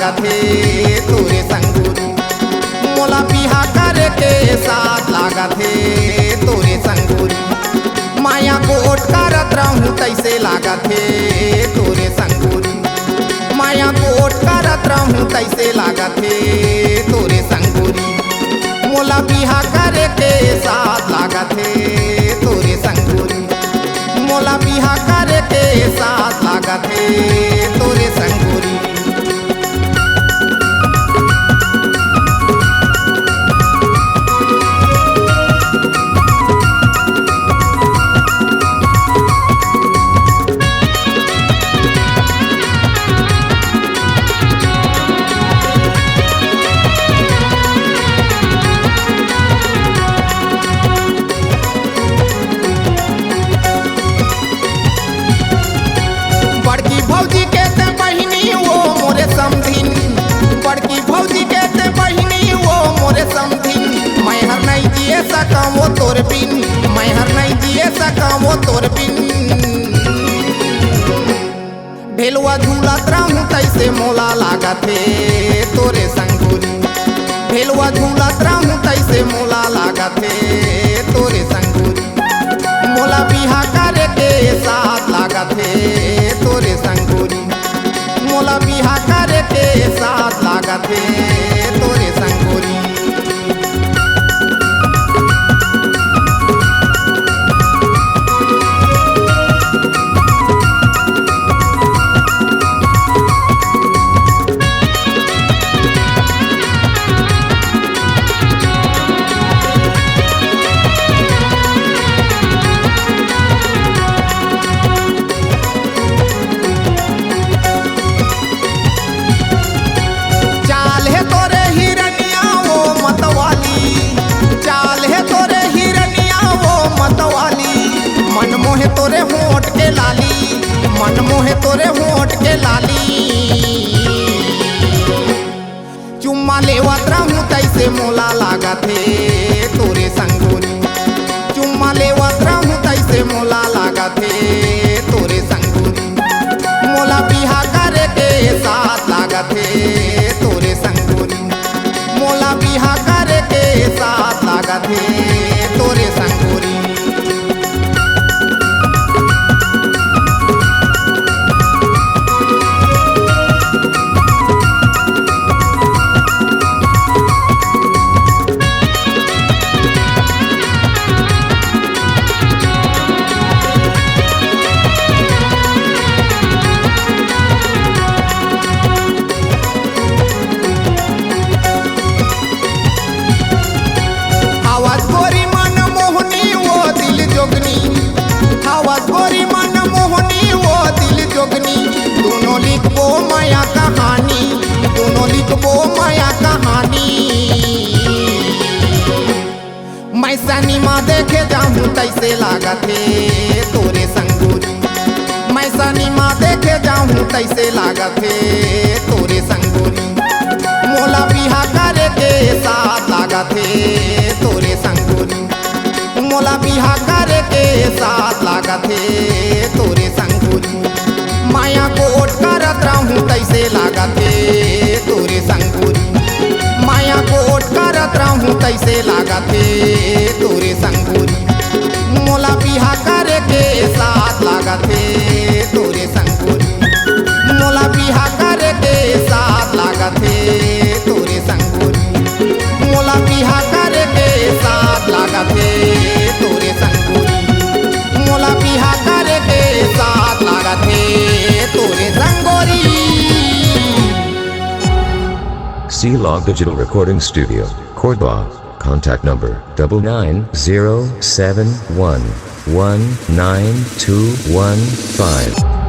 लागत हे तोरे संगोरी। मोला बिहा करे के साथ लागत हे तोरे संगोरी। माया कोट करत रहूं तैसे लागत हे तोरे संगोरी। माया कोट करत रहूं तैसे लागत हे तोरे संगोरी। मोला बिहा करे के साथ लागत हे तोरे संगोरी। मोला बिहा करे के साथ लागत हे तोरे संगोरी। बड़की भौजी के ते बहिनी वो मोरे समधिन। बड़की भौजी के ते बहिनी वो मोरे समधिन। मैं हर नहीं जिए सका वो तोर बिन। मैं हर नहीं जिए सका वो तोर बिन। ढेलुआ झूलत रहूं तैसे मोला लागत हे तोरे संगोरी। ढेलुआ झूलत रहूं तैसे मोला लागत हे तोरे संगोरी। मोला बिहा करे के साथ लागत हे तोरे संगोरी। मोला बिहा करे के साथ लागत हे तोरे संगोरी। चाल है तोरे हिरनिया वो मतवाली। चाल है तोरे हिरनिया वो मतवाली। मन मोहे तोरे होंठ के लाली। मन मोहे तोरे होंठ के लाली। चुम्मा लेवत रहूं तैसे मोला लागत हे तोरे संगोरी। चुम्मा लेवत रहूं तैसे मोला लागत हे तोरे संगोरी। मोला बिहा करे के साथ लागत हे तोरे संगोरी। मोला बिहा करे के साथ लागत हे तोरे संगोरी। आवाज गोरी मन मोहनी वो दिल जोगनी। आवाज गोरी मन मोहनी वो दिल जोगनी। दोनों लिखबो माया कहानी। दोनों लिखबो माया कहानी। मैं सनीमा देखे जाऊं तैसे लागत हे तोरे संगोरी। मैं सनीमा देखे जाऊं तैसे लागत हे तोरे संगोरी। मोला बिहा करे के साथ लागत हे तोरे संगोरी। मोला बिहा करे के साथ लागत हे तोरे संगोरी। माया कोट करत रहूं तैसे लागत हे तोरे संगोरी। माया कोट करत रहूं तैसे लागत हे तोरे संगोरी। मोला बिहा करे के साथ लागत हे तोरे संगोरी। मोला बिहा करे के साथ लागत हे तोरे संगोरी। मोला बिहा करे के साथ लागत हे तोरे संगोरी। मोला बिहा करे के साथ लागत हे तोरे संगोरी। C-Log Digital Recording Studio, Cordoba. Contact number 99071192115.